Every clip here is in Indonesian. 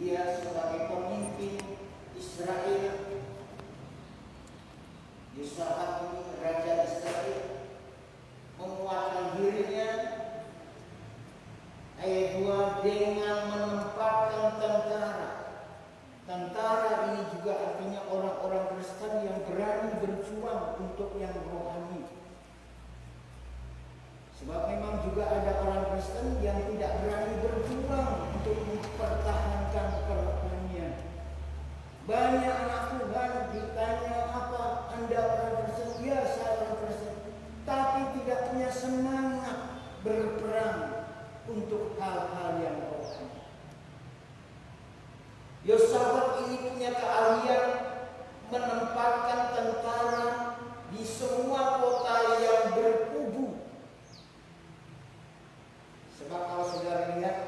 dia sebagai pemimpin Israel, Yosafat ini raja Israel, menguatkan dirinya. Ayat 2, dengan menempatkan tentara ini juga artinya orang-orang Kristen yang berani berjuang untuk yang rohani. Sebab memang juga ada orang Kristen yang tidak berani berjuang untuk mempertahankan kerohanian. Banyak anak Tuhan ditanya, apa Anda orang Kristen? Ya, saya orang Kristen. Tapi tidak punya semangat berperang untuk hal-hal yang rohani. Yosafat ini punya keahlian menempatkan tentara di semua kota yang berkubu. Sebab kalau saudara lihat,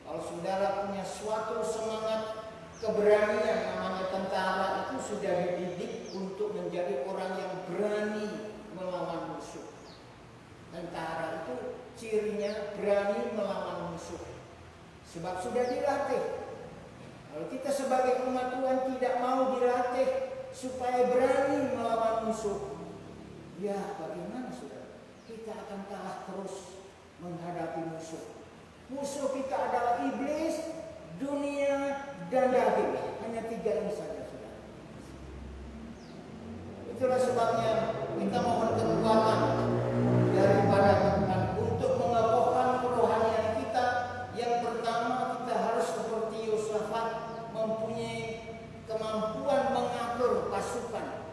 kalau saudara punya suatu semangat keberanian, namanya tentara itu sudah dididik untuk menjadi orang yang berani melawan musuh. Tentara itu cirinya berani melawan musuh. Sebab sudah dilatih. Kalau kita sebagai umat Tuhan tidak mau dilatih supaya berani melawan musuh, ya bagaimana saudara? Kita akan kalah terus menghadapi musuh. Musuh kita adalah iblis, dunia, dan daging. Hanya 3 ini saja, saudara. Itulah sebabnya kita mohon kekuatan daripada Tuhan untuk mengokohkan kerohanian kita. Yang pertama, kita harus seperti Yosafat mempunyai kemampuan mengatur pasukan,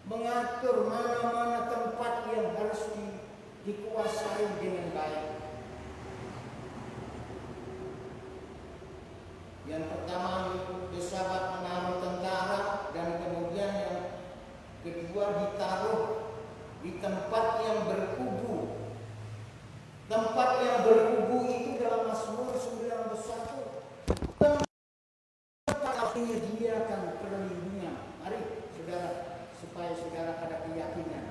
mengatur mana-mana tempat yang harus dikuasai dengan baik. Yang pertama, Yosafat menaruh tentara, dan kemudian yang kedua ditaruh di tempat yang berkubu. Tempat yang berkubu itu dalam Mazmur 91. Tempat menyediakan perlindungan. Mari saudara, supaya saudara ada keyakinan.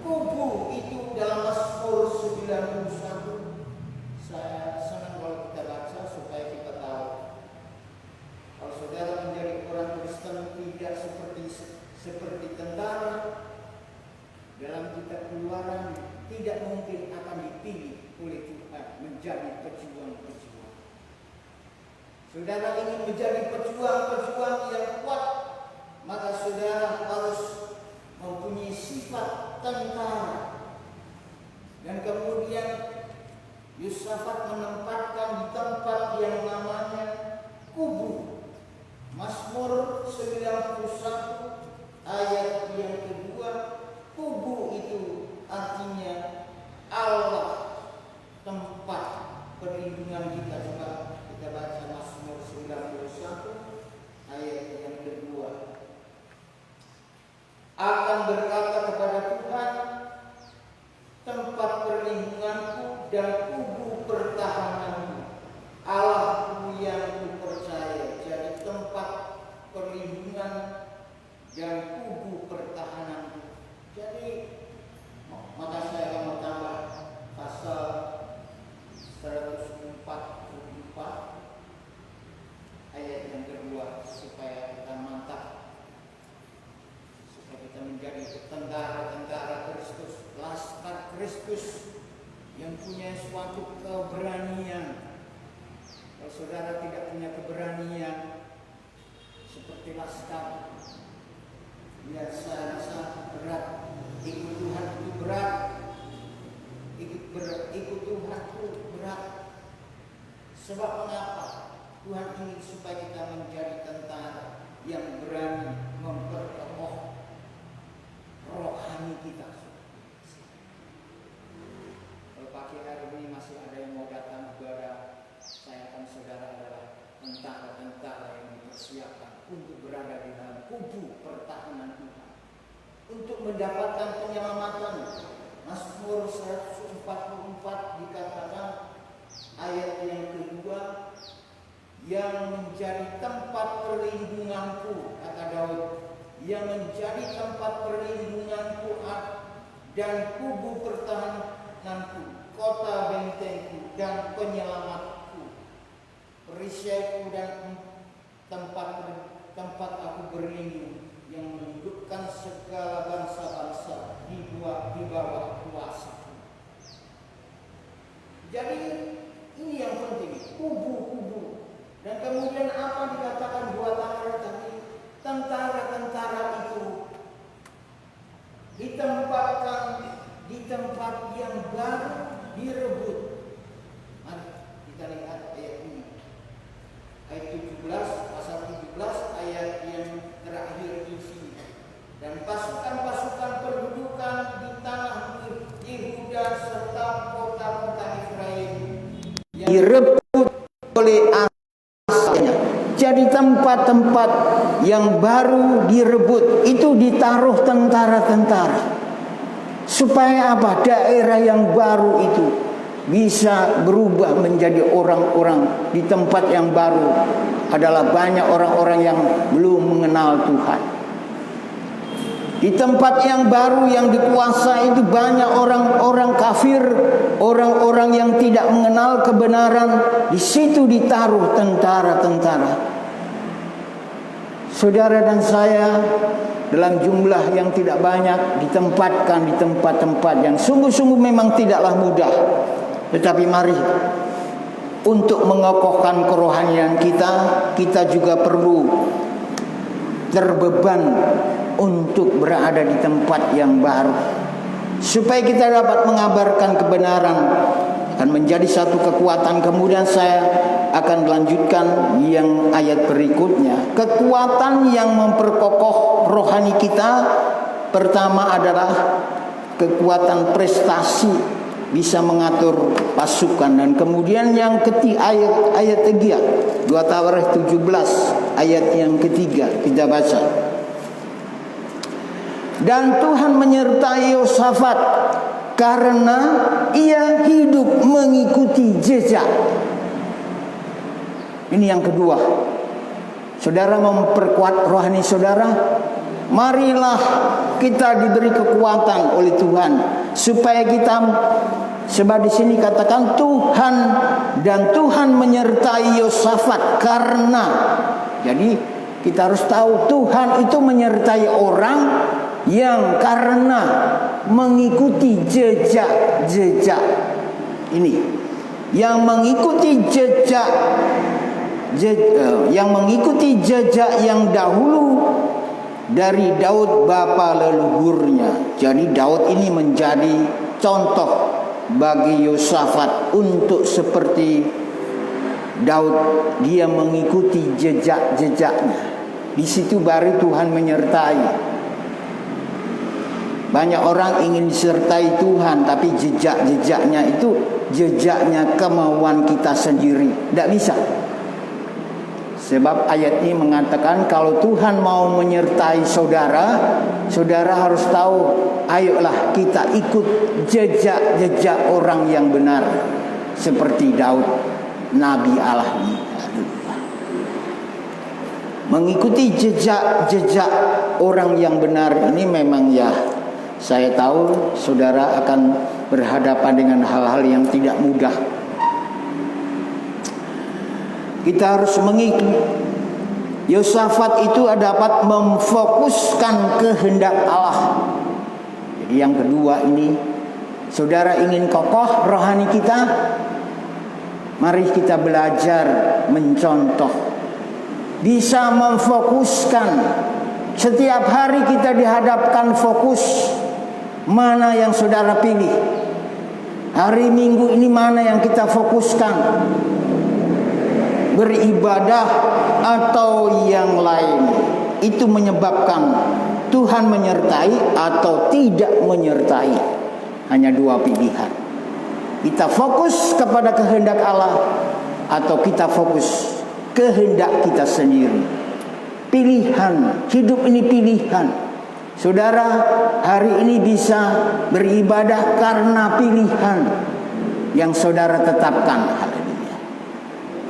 Kubu itu dalam Mazmur 91. Saya senang kalau kita baca supaya kita tahu. Kalau saudara menjadi orang Kristen tidak seperti tentara, dalam kitab Keluaran tidak mungkin akan dipilih oleh Tuhan menjadi pejuang-pejuang. Saudara ingin menjadi pejuang-pejuang yang kuat, maka saudara harus mempunyai sifat tentara. Dan kemudian Yosafat menempatkan di tempat yang namanya kubu. Mazmur 91 ayat yang kedua, kubu itu artinya Allah, tempat perlindungan kita. Coba kita baca Mazmur 91 ayat yang kedua. Akan berkata kepada Tuhan, tempat perlindunganku dan kubu pertahananku, Allahku yang kupercaya. Jadi tempat perlindungan dan kubu pertahananku. Jadi maka saya akan menambah pasal 144 ayat yang kedua supaya kita mantap, supaya kita menjadi tentara-tentara Kristus, laskar Kristus yang punya suatu keberanian. Kalau saudara tidak punya keberanian seperti laskar, ya saya rasa berat. Ikut Tuhan itu berat. Ikut Tuhan itu berat. Sebab mengapa? Tuhan ingin supaya kita menjadi tentara yang berani memperkokoh rohani kita. Kalau pagi hari ini masih ada yang mau datang kepada saya, akan saudara adalah tentara-tentara yang dipersiapkan untuk berada di dalam kubu pertahanan Tuhan, untuk mendapatkan penyelamatan. Mazmur 144 dikatakan ayat yang kedua, yang menjadi tempat perlindunganku, kata Daud, yang menjadi tempat perlindunganku dan kubu pertahananku, kota bentengku dan penyelamatku. perisaiku dan tempat aku berlindung, yang menundukkan segala bangsa-bangsa di bawah kuasa. Jadi ini yang penting, kubu-kubu. Dan kemudian apa dikatakan buatan Allah tadi? Tentara-tentara itu ditempatkan di tempat yang baru direbut. Mari kita lihat ayat ini. Ayat 17, pasal 17 ayat yang terakhir di sini. Dan pasukan-pasukan perbudukan di tanah Yehuda serta kota-kota Efraim yang direbut oleh asanya. Jadi tempat-tempat yang baru direbut itu ditaruh tentara-tentara. Supaya apa? Daerah yang baru itu bisa berubah menjadi orang-orang. Di tempat yang baru adalah banyak orang-orang yang belum mengenal Tuhan. Di tempat yang baru yang dikuasai itu banyak orang-orang kafir, orang-orang yang tidak mengenal kebenaran. Di situ ditaruh tentara-tentara. Saudara dan saya dalam jumlah yang tidak banyak ditempatkan di tempat-tempat yang sungguh-sungguh memang tidaklah mudah. Tetapi mari, untuk mengokohkan kerohanian kita juga perlu terbeban untuk berada di tempat yang baru, supaya kita dapat mengabarkan kebenaran, akan menjadi satu kekuatan. Kemudian saya akan melanjutkan yang ayat berikutnya. Kekuatan yang memperkokoh rohani kita, pertama adalah kekuatan prestasi, bisa mengatur pasukan. Dan kemudian yang ketiga, ayat 3, 2 Tawarikh 17 ayat yang ketiga kita baca. Dan Tuhan menyertai Yosafat karena ia hidup mengikuti jejak. Ini yang kedua. Saudara memperkuat rohani saudara, marilah kita diberi kekuatan oleh Tuhan supaya kita, sebab di sini katakan Tuhan, dan Tuhan menyertai Yosafat karena. Jadi kita harus tahu Tuhan itu menyertai orang yang karena mengikuti jejak-jejak ini, yang mengikuti jejak yang dahulu dari Daud bapa leluhurnya. Jadi Daud ini menjadi contoh bagi Yosafat untuk seperti Daud, dia mengikuti jejak-jejaknya. Di situ baru Tuhan menyertai. Banyak orang ingin disertai Tuhan, tapi jejak-jejaknya itu jejaknya kemauan kita sendiri. Tidak bisa. Sebab ayat ini mengatakan kalau Tuhan mau menyertai saudara, saudara harus tahu, ayolah kita ikut jejak-jejak orang yang benar. Seperti Daud, Nabi Allah ini. Mengikuti jejak-jejak orang yang benar ini memang ya, saya tahu saudara akan berhadapan dengan hal-hal yang tidak mudah. Kita harus mengikuti. Yosafat itu dapat memfokuskan kehendak Allah. Jadi yang kedua ini, saudara ingin kokoh rohani kita, mari kita belajar mencontoh. Bisa memfokuskan. Setiap hari kita dihadapkan fokus. Mana yang saudara pilih? Hari Minggu ini mana yang kita fokuskan? Beribadah atau yang lain? Itu menyebabkan Tuhan menyertai atau tidak menyertai. Hanya dua pilihan. Kita fokus kepada kehendak Allah atau kita fokus kehendak kita sendiri. Pilihan, hidup ini pilihan. Saudara hari ini bisa beribadah karena pilihan yang saudara tetapkan. Haleluya.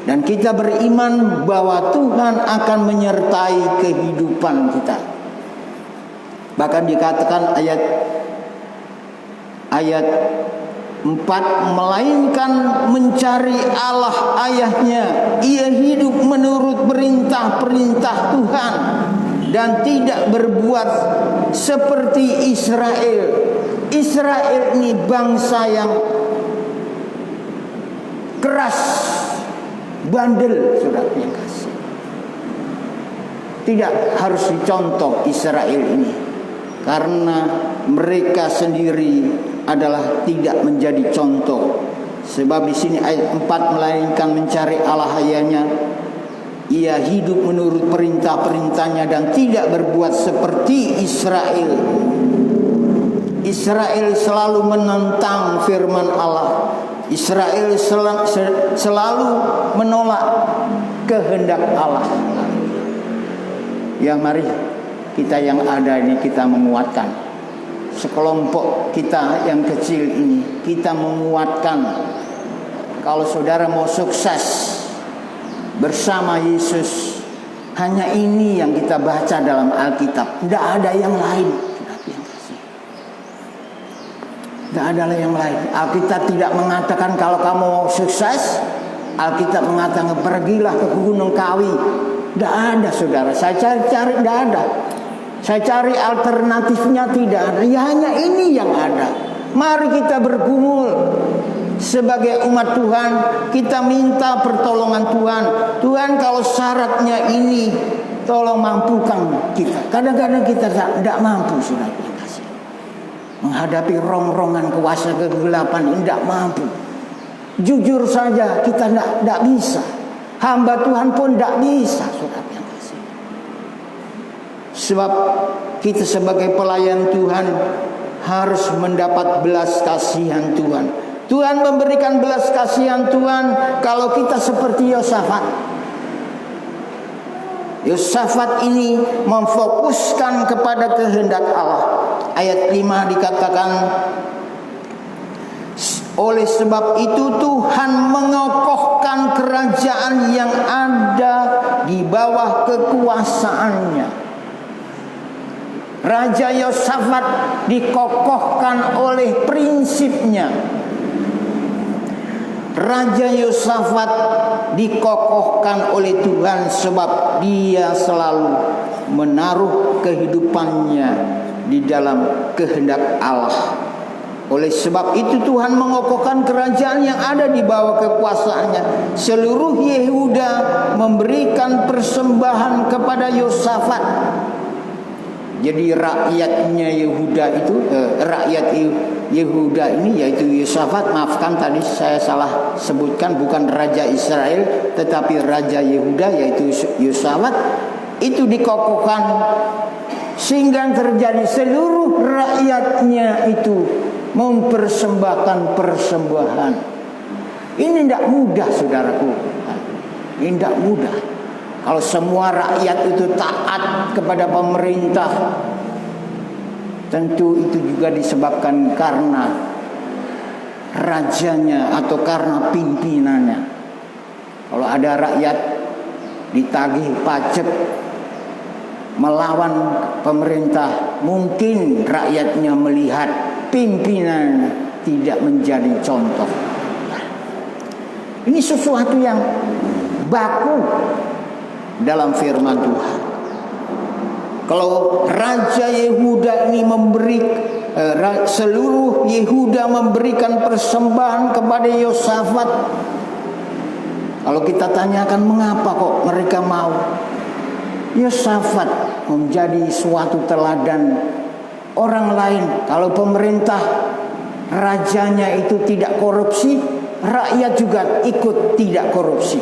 Dan kita beriman bahwa Tuhan akan menyertai kehidupan kita. Bahkan dikatakan ayat 4, melainkan mencari Allah ayahnya, ia perintah-perintah Tuhan dan tidak berbuat seperti Israel. Israel ini bangsa yang keras, bandel, saudara yang kasih. Tidak harus dicontoh Israel ini, karena mereka sendiri adalah tidak menjadi contoh. Sebab di sini ayat 4, melainkan mencari Allah hayanya, ia hidup menurut perintah-perintahnya dan tidak berbuat seperti Israel. Israel selalu menentang firman Allah. Israel selalu menolak kehendak Allah. Ya, mari kita yang ada ini kita menguatkan. Sekelompok kita yang kecil ini kita menguatkan. Kalau saudara mau sukses bersama Yesus, hanya ini yang kita baca dalam Alkitab. Tidak ada yang lain. Tidak ada yang lain. Alkitab tidak mengatakan kalau kamu mau sukses. Alkitab mengatakan pergilah ke Gunung Kawi. Tidak ada, saudara. Saya cari-cari, tidak ada. Saya cari alternatifnya, tidak ada. Ya, hanya ini yang ada. Mari kita bergumul sebagai umat Tuhan. Kita minta pertolongan Tuhan. Tuhan, kalau syaratnya ini, tolong mampukan kita. Kadang-kadang kita tidak mampu, saudara. Menghadapi rong-rongan kuasa kegelapan ini tidak mampu. Jujur saja kita tidak bisa. Hamba Tuhan pun tidak bisa, saudara yang kasih. Sebab kita sebagai pelayan Tuhan harus mendapat belas kasihan Tuhan. Tuhan memberikan belas kasihan Tuhan kalau kita seperti Yosafat. Yosafat ini memfokuskan kepada kehendak Allah. Ayat 5 dikatakan, oleh sebab itu Tuhan mengokohkan kerajaan yang ada di bawah kekuasaannya. Raja Yosafat dikokohkan oleh prinsipnya. Raja Yosafat dikokohkan oleh Tuhan sebab dia selalu menaruh kehidupannya di dalam kehendak Allah. Oleh sebab itu Tuhan mengokohkan kerajaan yang ada di bawah kekuasaannya. Seluruh Yehuda memberikan persembahan kepada Yosafat. Jadi rakyatnya Yehuda itu, rakyat Yehuda ini yaitu Yosafat, maafkan tadi saya salah sebutkan, bukan Raja Israel tetapi Raja Yehuda yaitu Yosafat, itu dikokohkan sehingga terjadi seluruh rakyatnya itu mempersembahkan persembahan. Ini tidak mudah, saudaraku. Ini tidak mudah. Kalau semua rakyat itu taat kepada pemerintah, tentu itu juga disebabkan karena rajanya atau karena pimpinannya. Kalau ada rakyat ditagih pajak melawan pemerintah, mungkin rakyatnya melihat pimpinan tidak menjadi contoh. Ini sesuatu yang baku dalam firman Tuhan. Kalau Raja Yehuda ini seluruh Yehuda memberikan persembahan kepada Yosafat. Kalau kita tanyakan mengapa kok mereka mau, Yosafat menjadi suatu teladan orang lain. Kalau pemerintah rajanya itu tidak korupsi, rakyat juga ikut tidak korupsi.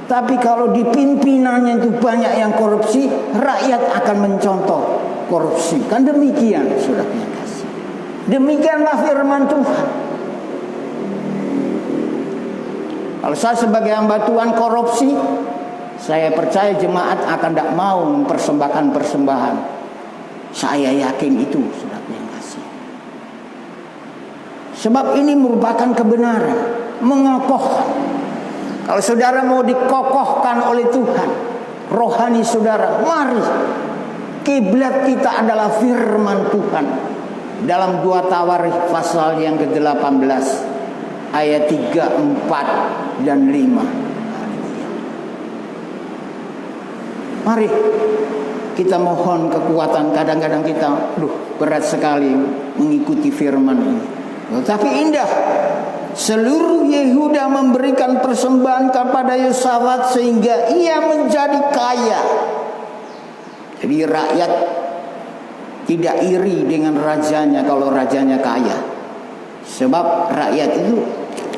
Tapi kalau di pimpinannya itu banyak yang korupsi, rakyat akan mencontoh korupsi. Kan demikian, saudara yang kasih. Demikianlah firman Tuhan. Kalau saya sebagai hamba Tuhan korupsi, saya percaya jemaat akan tidak mau mempersembahkan persembahan. Saya yakin itu, saudara yang kasih. Sebab ini merupakan kebenaran, mengokohkan. Kalau saudara mau dikokohkan oleh Tuhan, rohani saudara, mari. Kiblat kita adalah firman Tuhan. Dalam 2 Tawarikh pasal yang ke-18 ayat 3, 4 dan 5. Mari kita mohon kekuatan. Kadang-kadang kita berat sekali mengikuti firman ini. Tapi indah. Seluruh Yehuda memberikan persembahan kepada Yosafat sehingga ia menjadi kaya. Jadi rakyat tidak iri dengan rajanya kalau rajanya kaya. Sebab rakyat itu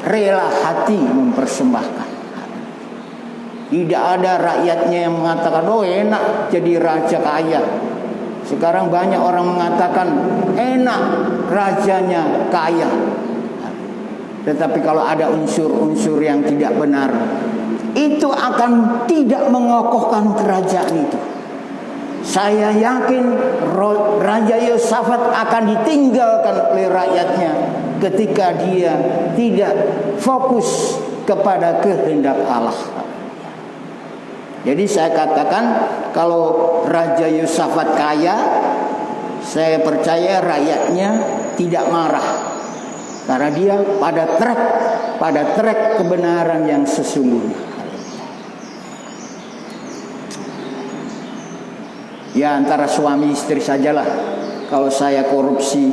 rela hati mempersembahkan. Tidak ada rakyatnya yang mengatakan, oh enak jadi raja kaya. Sekarang banyak orang mengatakan enak rajanya kaya. Tetapi kalau ada unsur-unsur yang tidak benar, itu akan tidak mengokohkan kerajaan itu. Saya yakin Raja Yosafat akan ditinggalkan oleh rakyatnya ketika dia tidak fokus kepada kehendak Allah. Jadi saya katakan, kalau Raja Yosafat kaya, saya percaya rakyatnya tidak marah. Karena dia pada track kebenaran yang sesungguhnya. Ya antara suami istri sajalah. Kalau saya korupsi,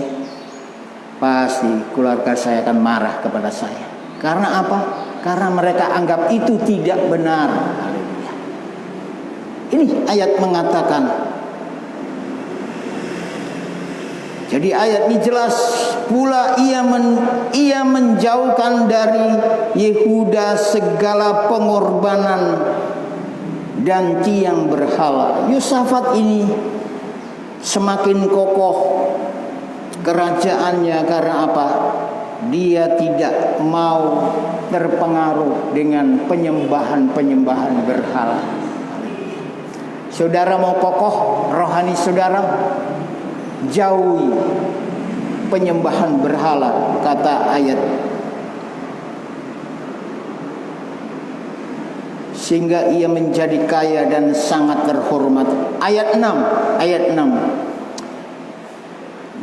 pasti keluarga saya akan marah kepada saya. Karena apa? Karena mereka anggap itu tidak benar. Ini ayat mengatakan. Jadi ayat ini jelas pula ia menjauhkan dari Yehuda segala pengorbanan dan tiang berhala. Yosafat ini semakin kokoh kerajaannya karena apa? Dia tidak mau terpengaruh dengan penyembahan berhala. Saudara mau kokoh rohani saudara? Jauhi penyembahan berhala, kata ayat. Sehingga ia menjadi kaya dan sangat terhormat. Ayat 6.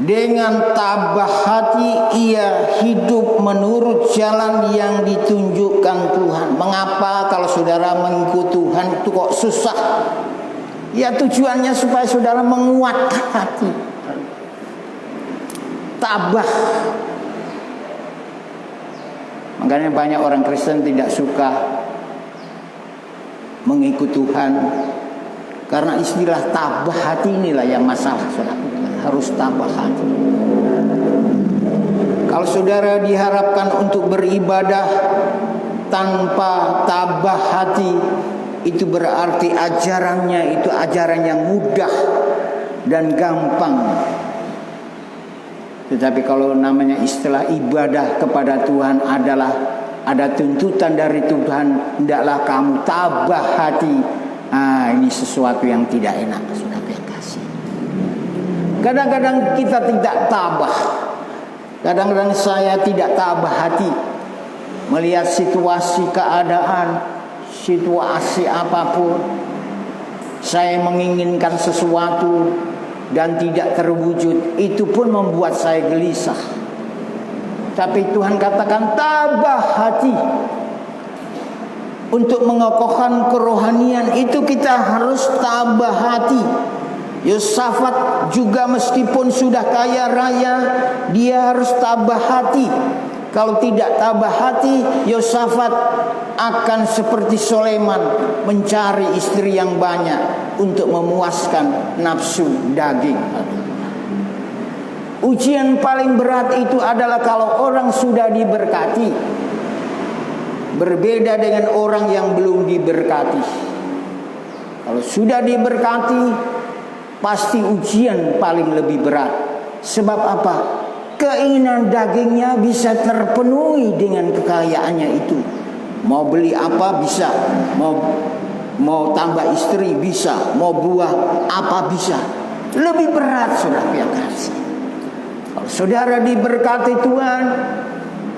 Dengan tabah hati ia hidup menurut jalan yang ditunjukkan Tuhan. Mengapa kalau saudara mengikut Tuhan itu kok susah? Ya tujuannya supaya saudara menguatkan hati. Tabah. Makanya banyak orang Kristen tidak suka mengikut Tuhan karena istilah tabah hati inilah yang masalah, saudara. Harus tabah hati. Kalau saudara diharapkan untuk beribadah tanpa tabah hati, itu berarti ajarannya itu ajaran yang mudah dan gampang. Tetapi kalau namanya istilah ibadah kepada Tuhan adalah ada tuntutan dari Tuhan, hendaklah kamu tabah hati. Ini sesuatu yang tidak enak, saudara yang kasih. Kadang-kadang kita tidak tabah. Kadang-kadang saya tidak tabah hati melihat situasi keadaan, situasi apapun. Saya menginginkan sesuatu dan tidak terwujud, itu pun membuat saya gelisah. Tapi Tuhan katakan tabah hati. Untuk mengokohkan kerohanian itu kita harus tabah hati. Yosafat juga meskipun sudah kaya raya, dia harus tabah hati. Kalau tidak tabah hati, Yosafat akan seperti Sulaiman mencari istri yang banyak untuk memuaskan nafsu daging. Ujian paling berat itu adalah kalau orang sudah diberkati, berbeda dengan orang yang belum diberkati. Kalau sudah diberkati, pasti ujian paling lebih berat. Sebab apa? Keinginan dagingnya bisa terpenuhi dengan kekayaannya itu. Mau beli apa bisa, mau tambah istri bisa, mau buah apa bisa. Lebih berat, saudara yang kasih. Kalau saudara diberkati Tuhan,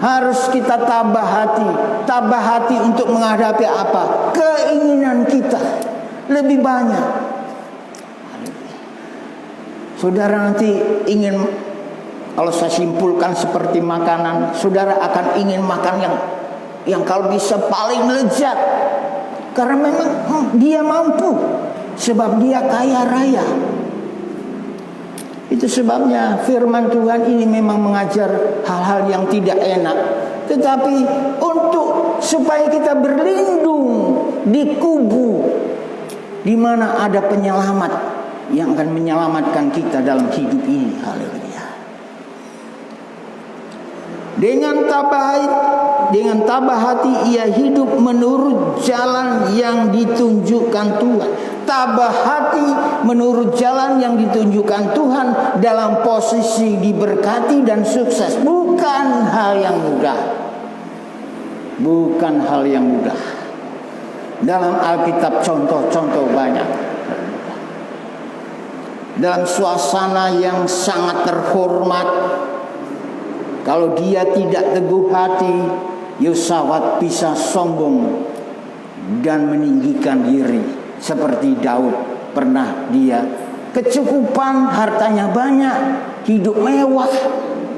harus kita tabah hati. Tabah hati untuk menghadapi apa? Keinginan kita lebih banyak. Saudara nanti ingin, kalau saya simpulkan seperti makanan, saudara akan ingin makan yang kalau bisa paling lezat. Karena memang dia mampu. sebab dia kaya raya. Itu sebabnya firman Tuhan ini memang mengajar hal-hal yang tidak enak, tetapi untuk supaya kita berlindung di kubu di mana ada penyelamat yang akan menyelamatkan kita dalam hidup ini. Haleluya. Dengan tabah hati ia hidup menurut jalan yang ditunjukkan Tuhan. Tabah hati menurut jalan yang ditunjukkan Tuhan dalam posisi diberkati dan sukses. Bukan hal yang mudah. Bukan hal yang mudah. Dalam Alkitab contoh-contoh banyak. Dalam suasana yang sangat terhormat, kalau dia tidak teguh hati, Yosafat bisa sombong dan meninggikan diri. Seperti Daud, pernah dia kecukupan, hartanya banyak, hidup mewah,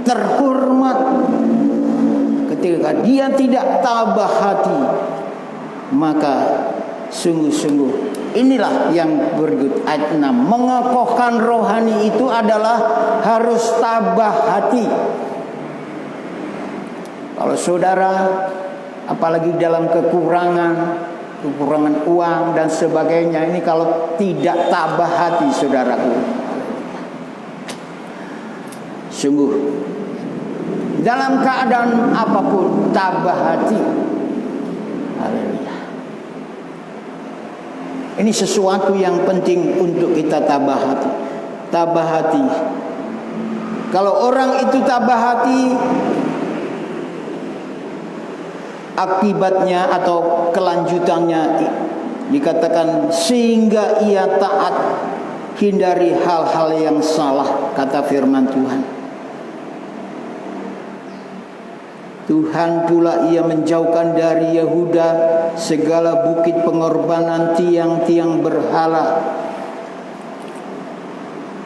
terhormat. Ketika dia tidak tabah hati, maka sungguh-sungguh inilah yang berikut ayat 6. Mengokohkan rohani itu adalah harus tabah hati. Kalau saudara apalagi dalam kekurangan uang dan sebagainya, ini kalau tidak tabah hati saudaraku, sungguh dalam keadaan apapun tabah hati. Haleluya. Ini sesuatu yang penting untuk kita tabah hati. Tabah hati. Kalau orang itu tabah hati, akibatnya atau kelanjutannya dikatakan sehingga ia taat, hindari hal-hal yang salah, kata firman Tuhan. Tuhan pula ia menjauhkan dari Yehuda segala bukit pengorbanan tiang-tiang berhala.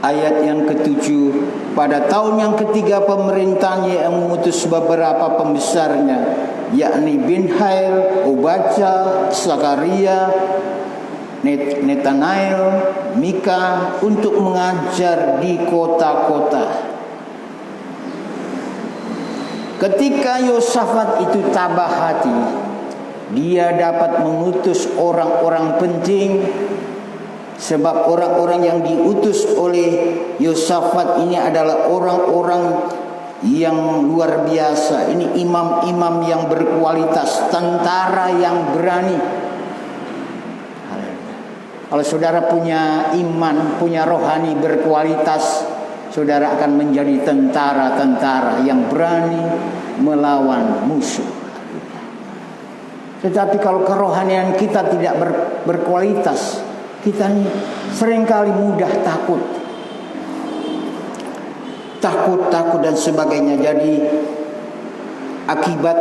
Ayat yang ke-7, pada tahun yang ketiga pemerintahnya yang mengutus beberapa pembesarnya, yakni Binhail, Obadya, Zakaria, Netanael, Mika, untuk mengajar di kota-kota. Ketika Yosafat itu tabah hati, dia dapat mengutus orang-orang penting. Sebab orang-orang yang diutus oleh Yosafat ini adalah orang-orang yang luar biasa. Ini imam-imam yang berkualitas, tentara yang berani. Kalau saudara punya iman, punya rohani berkualitas, saudara akan menjadi tentara-tentara yang berani melawan musuh. Tetapi kalau kerohanian kita tidak berkualitas, kita ini seringkali mudah takut dan sebagainya. Jadi akibat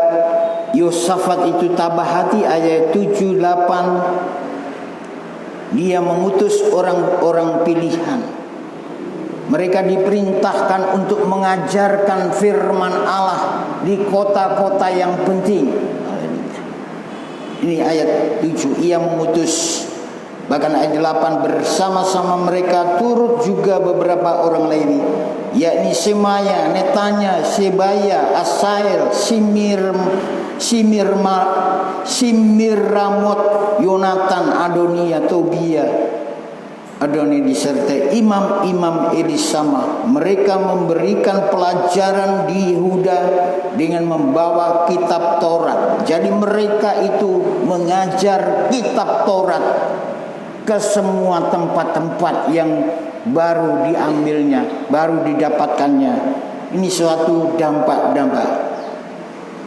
Yosafat itu tabah hati, ayat 7-8, dia mengutus orang-orang pilihan. Mereka diperintahkan untuk mengajarkan firman Allah di kota-kota yang penting. Ini ayat 7, ia mengutus. Bahkan ayat 8, bersama-sama mereka turut juga beberapa orang lain, yakni Semaya, Netanya, Sebaya, Asael, Simiramot, Yonatan, Adonia, Tobia, Adoni disertai imam-imam Elisama. Mereka memberikan pelajaran di Yehuda dengan membawa kitab Taurat. Jadi mereka itu mengajar kitab Taurat ke semua tempat-tempat yang baru diambilnya, baru didapatkannya. Ini suatu dampak-dampak.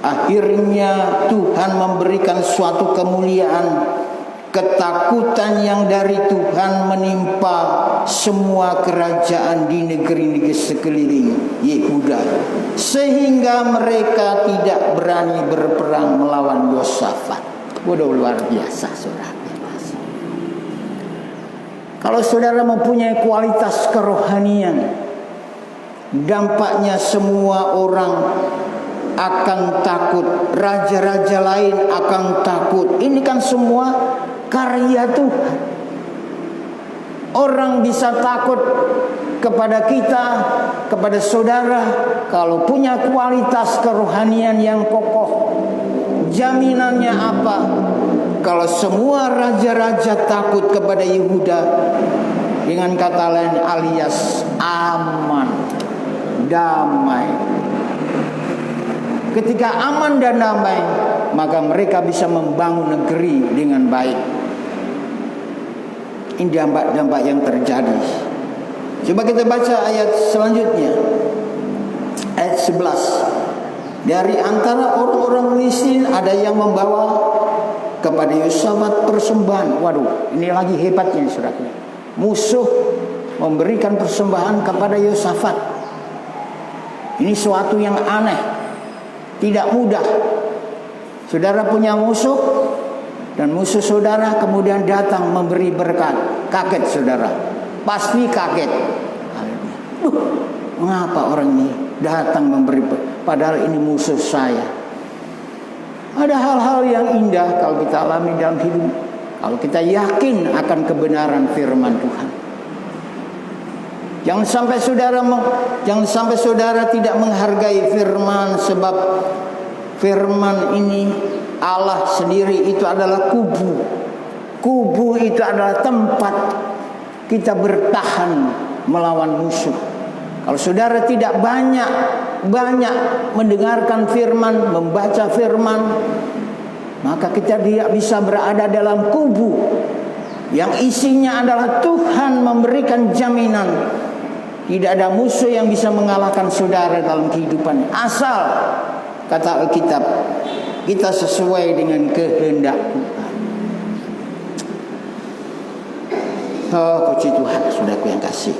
Akhirnya Tuhan memberikan suatu kemuliaan, ketakutan yang dari Tuhan menimpa semua kerajaan di negeri-negeri sekeliling Yehuda, sehingga mereka tidak berani berperang melawan Yosafat. Waduh, luar biasa saudara. Kalau saudara mempunyai kualitas kerohanian, dampaknya semua orang akan takut, raja-raja lain akan takut. Ini kan semua karya Tuhan. Orang bisa takut kepada kita, kepada saudara, kalau punya kualitas kerohanian yang kokoh. Jaminannya apa? Kalau semua raja-raja takut kepada Yehuda, dengan kata lain alias aman, damai. Ketika aman dan damai, maka mereka bisa membangun negeri dengan baik. Ini dampak-dampak yang terjadi. Coba kita baca ayat selanjutnya. Ayat 11. Dari antara orang-orang Filistin ada yang membawa kepada Yosafat persembahan. Waduh, ini lagi hebatnya saudara. Musuh memberikan persembahan kepada Yosafat. Ini suatu yang aneh, tidak mudah. Saudara punya musuh, dan musuh saudara kemudian datang memberi berkat. Kaget saudara, pasti kaget. Mengapa orang ini datang memberi berkat, padahal ini musuh saya. Ada hal-hal yang indah kalau kita alami dalam hidup, kalau kita yakin akan kebenaran firman Tuhan. Jangan sampai saudara tidak menghargai firman, sebab firman ini Allah sendiri itu adalah kubu. Kubu itu adalah tempat kita bertahan melawan musuh. Kalau saudara tidak banyak mendengarkan firman, membaca firman, maka kita tidak bisa berada dalam kubu yang isinya adalah Tuhan memberikan jaminan. Tidak ada musuh yang bisa mengalahkan saudara dalam kehidupan, asal, kata Alkitab, kita sesuai dengan kehendak Tuhan. Oh, puji Tuhan, saudaraku yang kasih.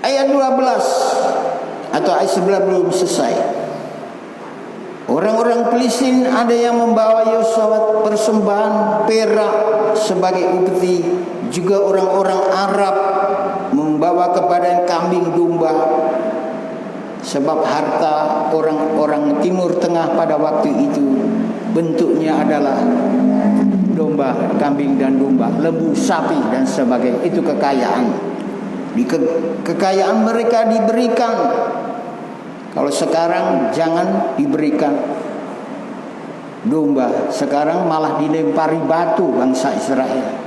Ayat 12 atau ayat 11 belum selesai. Orang-orang Filistin ada yang membawa Yosafat persembahan perak sebagai upeti. Juga orang-orang Arab membawa kepada kambing domba. Sebab harta orang-orang Timur Tengah pada waktu itu bentuknya adalah domba, kambing dan domba, lembu, sapi dan sebagainya. Itu kekayaan. Kekayaan mereka diberikan. Kalau sekarang jangan diberikan domba, sekarang malah dilempari batu bangsa Israel.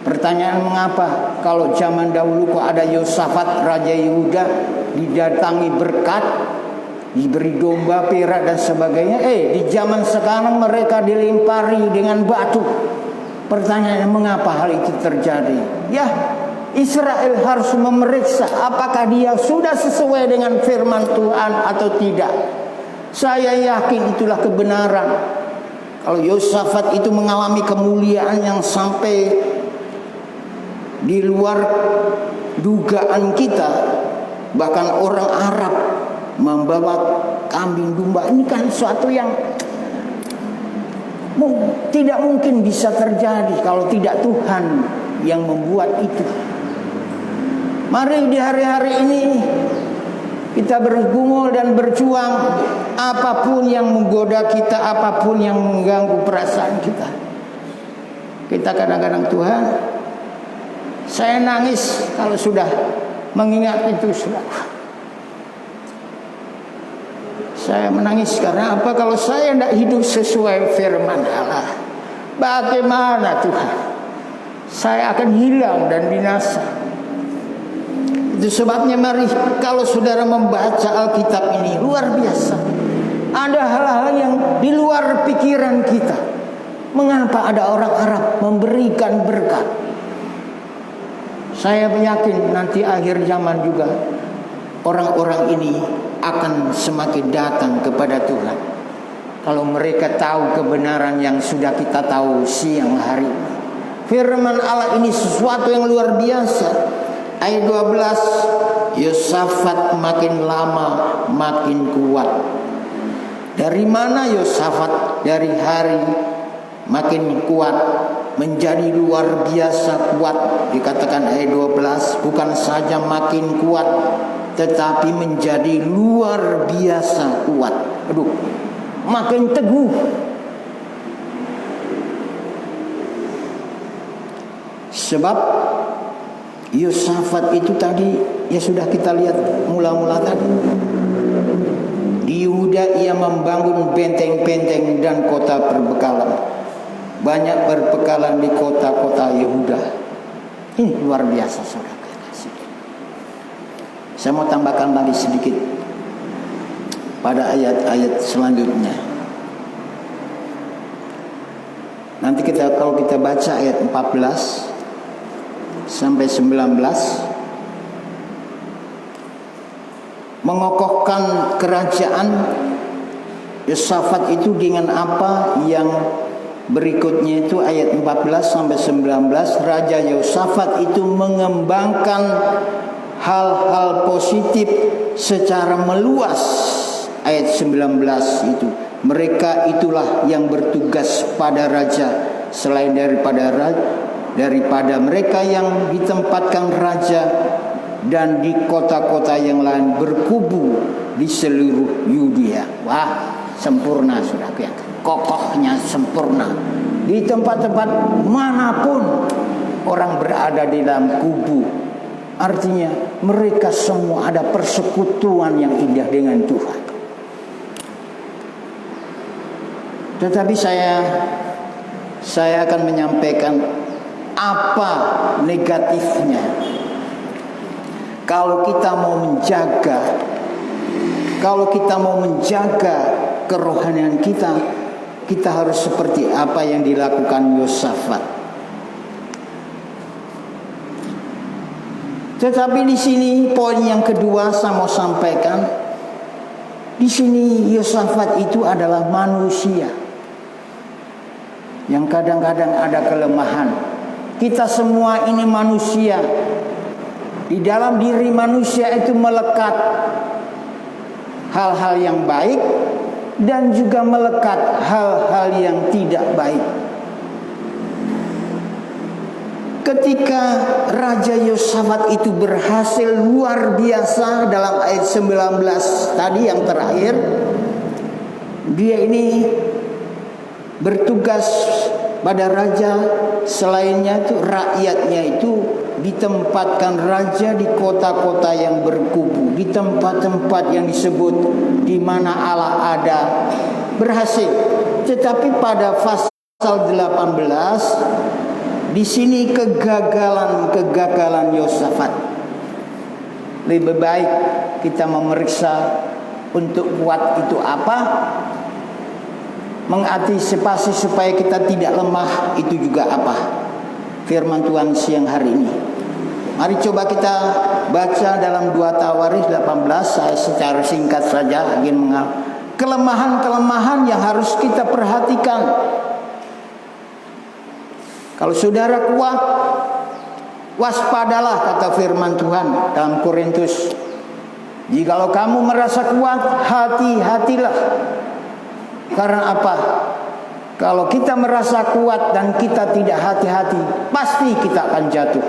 Pertanyaan mengapa? Kalau zaman dahulu kok ada Yosafat Raja Yehuda, didatangi berkat, diberi domba, perak dan sebagainya. Di zaman sekarang mereka dilempari dengan batu. Pertanyaannya mengapa hal itu terjadi? Ya, Israel harus memeriksa apakah dia sudah sesuai dengan firman Tuhan atau tidak. Saya yakin itulah kebenaran. Kalau Yosafat itu mengalami kemuliaan yang sampai di luar dugaan kita, bahkan orang Arab membawa kambing domba, ini kan suatu yang tidak mungkin bisa terjadi kalau tidak Tuhan yang membuat itu. Mari di hari-hari ini kita bergumul dan berjuang, apapun yang menggoda kita, apapun yang mengganggu perasaan kita. Kita kadang-kadang, Tuhan, saya nangis kalau sudah mengingat itu. Saya menangis karena apa? Kalau saya tidak hidup sesuai firman Allah, bagaimana Tuhan? Saya akan hilang dan binasa. Itu sebabnya mari kalau saudara membaca Alkitab ini luar biasa. Ada hal-hal yang di luar pikiran kita. Mengapa ada orang Arab memberikan berkat? Saya yakin nanti akhir zaman juga orang-orang ini akan semakin datang kepada Tuhan. Kalau mereka tahu kebenaran yang sudah kita tahu siang hari. Firman Allah ini sesuatu yang luar biasa. Ayat 12, Yosafat makin lama makin kuat. Dari mana Yosafat? Dari hari makin kuat menjadi luar biasa kuat. Dikatakan ayat 12, bukan saja makin kuat, tetapi menjadi luar biasa kuat. Aduh, makin teguh. Sebab Yosafat itu tadi ya sudah kita lihat mula-mula tadi. Di Yehuda ia membangun benteng-benteng dan kota perbekalan. Banyak berbekalan di kota-kota Yehuda. Ini luar biasa saudara. Saya mau tambahkan lagi sedikit pada ayat-ayat selanjutnya. Nanti kalau kita baca ayat 14 sampai 19, mengokohkan kerajaan Yosafat itu dengan apa yang berikutnya itu ayat 14 sampai 19. Raja Yosafat itu mengembangkan hal-hal positif secara meluas. Ayat 19 itu, mereka itulah yang bertugas pada raja selain daripada mereka yang ditempatkan raja dan di kota-kota yang lain berkubu di seluruh Yudea. Wah, sempurna sudah kelihatan. Kokohnya sempurna. Di tempat-tempat manapun orang berada di dalam kubu. Artinya mereka semua ada persekutuan yang indah dengan Tuhan. Tetapi saya akan menyampaikan apa negatifnya kalau kita mau menjaga kerohanian kita harus seperti apa yang dilakukan Yosafat. Tetapi di sini poin yang kedua saya mau sampaikan, di sini Yosafat itu adalah manusia yang kadang-kadang ada kelemahan. Kita semua ini manusia. Di dalam diri manusia itu melekat hal-hal yang baik dan juga melekat hal-hal yang tidak baik. Ketika Raja Yosafat itu berhasil luar biasa dalam ayat 19 tadi yang terakhir, dia ini bertugas pada raja, selainnya itu rakyatnya itu ditempatkan raja di kota-kota yang berkubu, di tempat-tempat yang disebut di mana Allah ada, berhasil. Tetapi pada pasal 18 di sini kegagalan Yosafat. Lebih baik kita memeriksa untuk kuat itu apa, mengantisipasi supaya kita tidak lemah itu juga apa. Firman Tuhan siang hari ini, mari coba kita baca dalam 2 Tawarikh 18. Saya secara singkat saja ingin kelemahan-kelemahan yang harus kita perhatikan. Kalau saudara kuat, waspadalah, kata firman Tuhan dalam Korintus. Jikalau kamu merasa kuat, hati-hatilah. Karena apa? Kalau kita merasa kuat dan kita tidak hati-hati, pasti kita akan jatuh.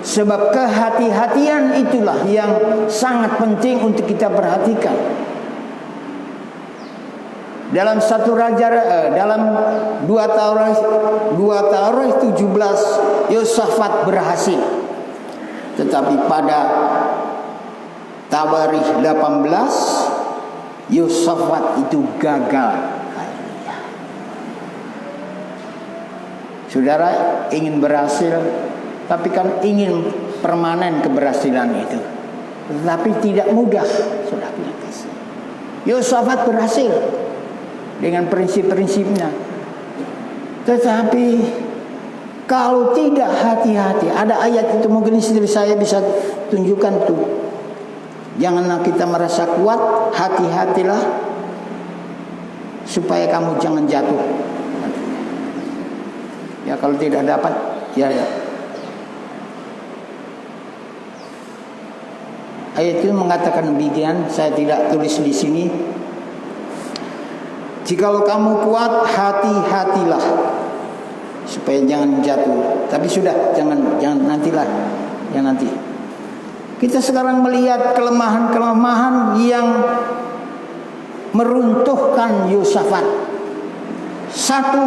Sebab kehati-hatian itulah yang sangat penting untuk kita perhatikan. Dalam dalam 2 Tawarikh 17, Yosafat berhasil. Tetapi pada Tawarikh 18, Yosafat itu gagal. Saudara ingin berhasil, tapi kan ingin permanen keberhasilan itu. Tetapi tidak mudah, saudara. Yosafat berhasil dengan prinsip-prinsipnya. Tetapi kalau tidak hati-hati, ada ayat itu mungkin istri saya bisa tunjukkan tuh. Janganlah kita merasa kuat, hati-hatilah supaya kamu jangan jatuh. Ya kalau tidak dapat, ya. Ayat itu mengatakan demikian, saya tidak tulis di sini. Jikalau kamu kuat, hati-hatilah supaya jangan jatuh. Tapi sudah, jangan nantilah, yang nanti. Kita sekarang melihat kelemahan-kelemahan yang meruntuhkan Yosafat. Satu,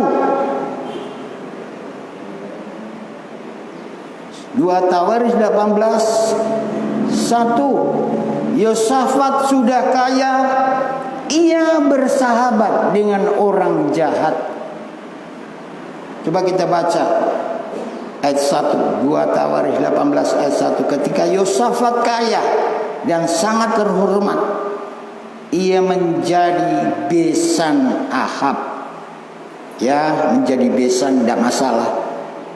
2 Tawaris 18:1. Yosafat sudah kaya, ia bersahabat dengan orang jahat. Coba kita baca ayat 1, 2 Tawaris 18 ayat 1. Ketika Yosafat kaya dan sangat terhormat, ia menjadi besan Ahab. Ya, menjadi besan tidak masalah,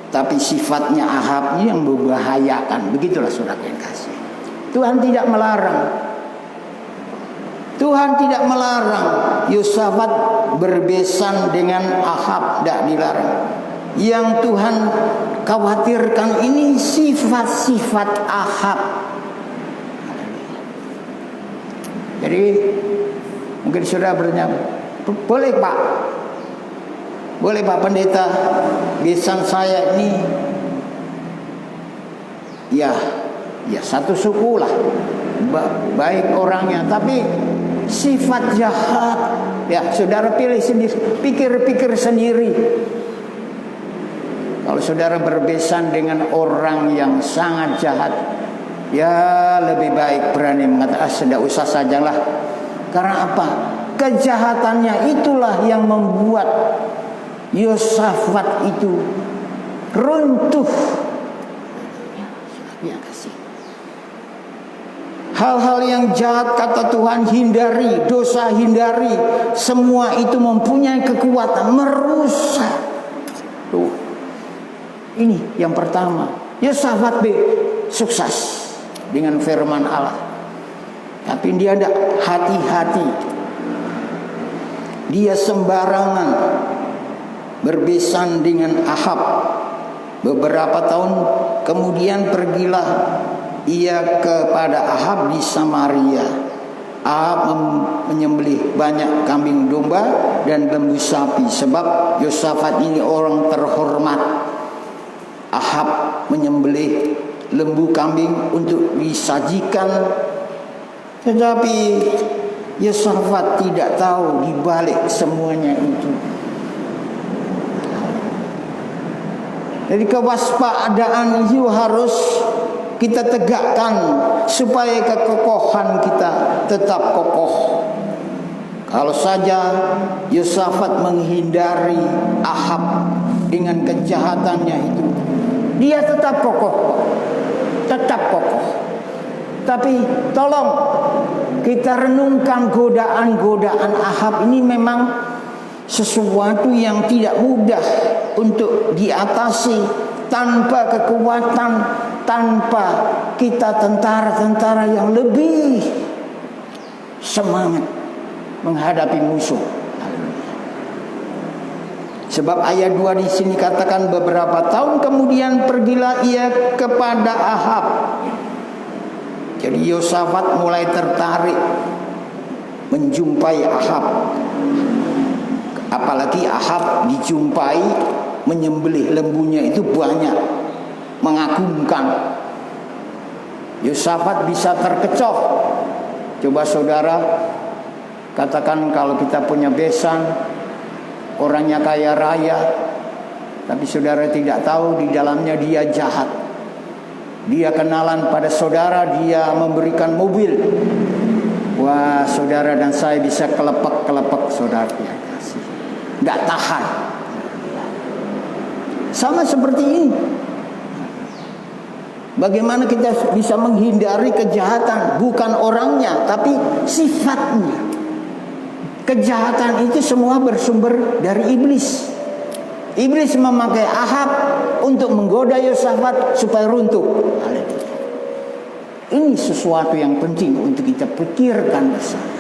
tapi sifatnya Ahab ini yang membahayakan. Begitulah saudara yang kasih. Tuhan tidak melarang. Tuhan tidak melarang Yosafat berbesan dengan Ahab, tidak dilarang. Yang Tuhan khawatirkan ini sifat-sifat Ahab. Jadi mungkin saudara bertanya, boleh Pak? Boleh Pak Pendeta, besan saya ini ya satu suku lah, baik orangnya, tapi sifat jahat. Ya saudara pilih sendiri, pikir-pikir sendiri. Kalau saudara berbesan dengan orang yang sangat jahat, ya lebih baik berani mengatakan tidak usah sajalah. Karena apa? Kejahatannya itulah yang membuat Yosafat itu runtuh. Ya, kasih. Hal-hal yang jahat kata Tuhan hindari, dosa hindari. Semua itu mempunyai kekuatan merusak. Tuh. Ini yang pertama. Yosafat sukses dengan firman Allah. Tapi dia tidak hati-hati. Dia sembarangan berbesan dengan Ahab. Beberapa tahun kemudian pergilah ia kepada Ahab di Samaria. Ahab menyembelih banyak kambing domba dan lembu sapi, sebab Yosafat ini orang terhormat. Ahab menyembelih lembu kambing untuk disajikan, tetapi Yosafat tidak tahu di balik semuanya itu. Jadi kewaspadaan itu harus kita tegakkan supaya kekokohan kita tetap kokoh. Kalau saja Yosafat menghindari Ahab dengan kejahatannya itu, dia tetap kokoh, tetap kokoh. Tapi tolong kita renungkan godaan-godaan Ahab ini memang sesuatu yang tidak mudah untuk diatasi tanpa kekuatan, tanpa kita tentara-tentara yang lebih semangat menghadapi musuh. Sebab ayat 2 di sini katakan beberapa tahun kemudian pergilah ia kepada Ahab. Jadi Yosafat mulai tertarik menjumpai Ahab. Apalagi Ahab dijumpai menyembelih lembunya itu banyak, mengagumkan. Yosafat bisa terkecoh. Coba saudara katakan kalau kita punya besan, orangnya kaya raya, tapi saudara tidak tahu di dalamnya dia jahat. Dia kenalan pada saudara, dia memberikan mobil. Wah, saudara dan saya bisa kelepek-kelepek saudara. Tidak tahan. Sama seperti ini. Bagaimana kita bisa menghindari kejahatan? Bukan orangnya, tapi sifatnya. Kejahatan itu semua bersumber dari iblis. Iblis memakai Ahab untuk menggoda Yosafat supaya runtuh. Ini sesuatu yang penting untuk kita pikirkan bersama.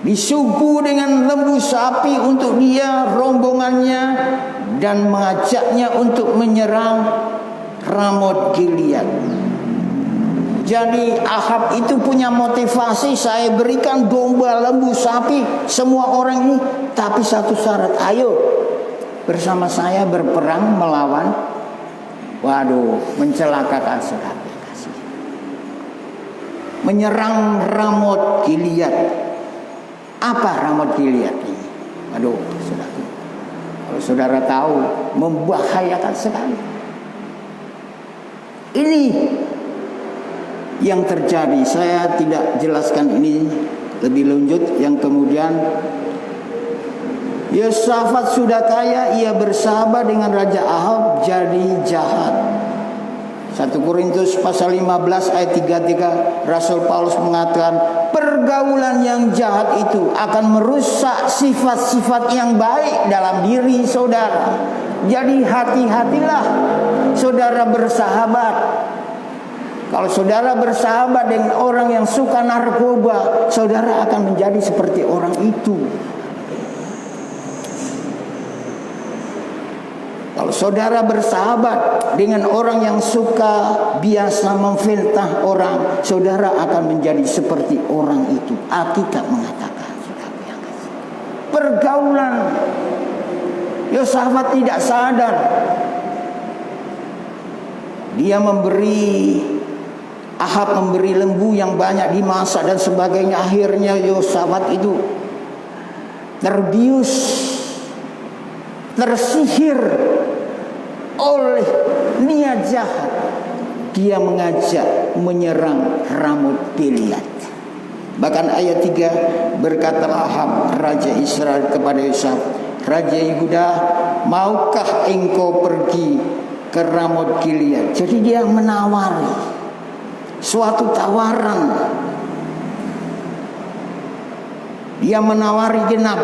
Disuguh dengan lembu sapi untuk dia rombongannya dan mengajaknya untuk menyerang Ramot Gilead. Jadi Ahab itu punya motivasi, saya berikan domba, lembu, sapi, semua orang ini, tapi satu syarat, ayo bersama saya berperang melawan, mencelakakan saudara. Menyerang Ramot Gilead. Apa Ramot Gilead ini? Saudara. Kalau saudara tahu, membahayakan sekali. Ini yang terjadi. Saya tidak jelaskan ini lebih lanjut. Yang kemudian, Yosafat sudah kaya, ia bersahabat dengan Raja Ahab, jadi jahat. 1 Korintus pasal 15 ayat 33, Rasul Paulus mengatakan, pergaulan yang jahat itu akan merusak sifat-sifat yang baik dalam diri saudara. Jadi hati-hatilah saudara bersahabat. Kalau saudara bersahabat dengan orang yang suka narkoba, saudara akan menjadi seperti orang itu. Kalau saudara bersahabat dengan orang yang suka biasa memfitnah orang, saudara akan menjadi seperti orang itu. Alkitab mengatakan, pergaulan. Yosafat tidak sadar. Dia Ahab memberi lembu yang banyak dimasak dan sebagainya. Akhirnya Yosafat itu terbius, tersihir oleh niat jahat. Dia mengajak menyerang Ramot Gilead. Bahkan ayat 3 berkatalah Ahab raja Israel kepada Yosafat, raja Yehuda, maukah engkau pergi ke Ramot Gilead? Jadi dia menawari suatu tawaran. Dia menawari genap,